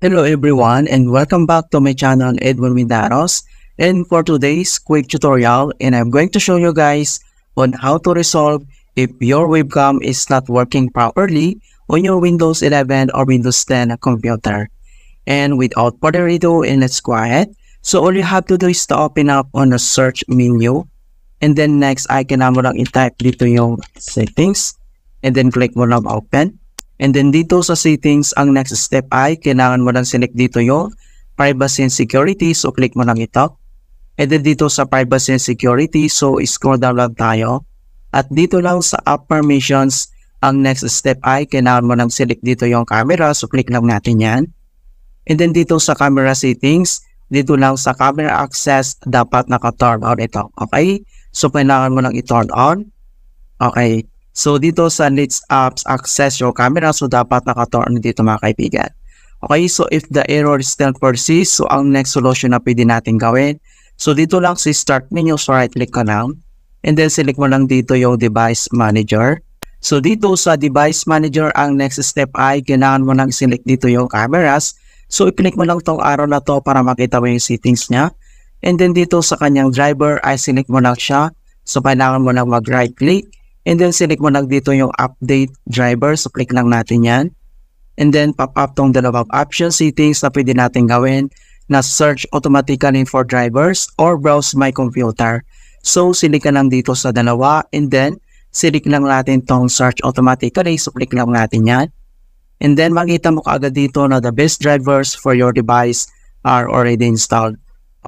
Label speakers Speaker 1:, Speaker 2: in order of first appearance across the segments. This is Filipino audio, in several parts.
Speaker 1: Hello everyone and welcome back to my channel Edwin Mindaros, and for today's quick tutorial I'm going to show you guys on how to resolve if your webcam is not working properly on your Windows 11 or Windows 10 computer. And without further ado, let's go ahead. So all you have to do is to open up on the search menu, and then next icon mo lang i-type dito yung settings, and then click mo lang open. And then dito sa settings, ang next step ay kailangan mo lang select dito yung privacy and security. So click mo lang ito. And then dito sa privacy and security, so scroll down lang tayo. At dito lang sa app permissions, ang next step ay kailangan mo lang select dito yung camera. So click lang natin yan. And then dito sa camera settings, dito lang sa camera access, dapat naka-turn on ito. Okay? So kailangan mo lang i-turn on. Okay. So dito sa Let's Apps access your camera, so dapat naka-turn dito mga kaibigan. Okay, so if the error still persists, so ang next solution na pwede natin gawin, so dito lang sa start menu, so right click ka lang, and then select mo lang dito yung device manager. So dito sa device manager, ang next step ay kailangan mo lang select dito yung cameras. So i-click mo lang tong arrow na to para makita mo yung settings niya. And then dito sa kanyang driver ay select mo lang siya. So kailangan mo lang mag right click. And then select mo lang dito yung update driver. So click lang natin yan. And then pop up tong dalawang option settings na pwede natin gawin na search automatically for drivers or browse my computer. So select ka lang dito sa dalawa, and then select lang natin tong search automatically. So click lang natin yan. And then makita mo kaagad dito na the best drivers for your device are already installed.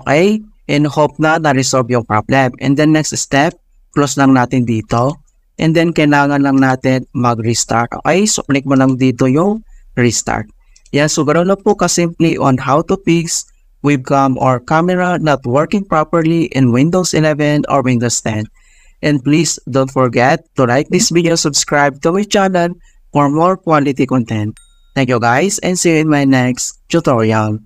Speaker 1: Okay? And hope na na-resolve yung problem. And then next step, close lang natin dito. And then kailangan lang natin mag-restart. Okay? So click mo lang dito yung restart. Yan, so ganoon lang po kasimple on how to fix webcam or camera not working properly in Windows 11 or Windows 10. And please don't forget to like this video, subscribe to my channel for more quality content. Thank you guys, and see you in my next tutorial.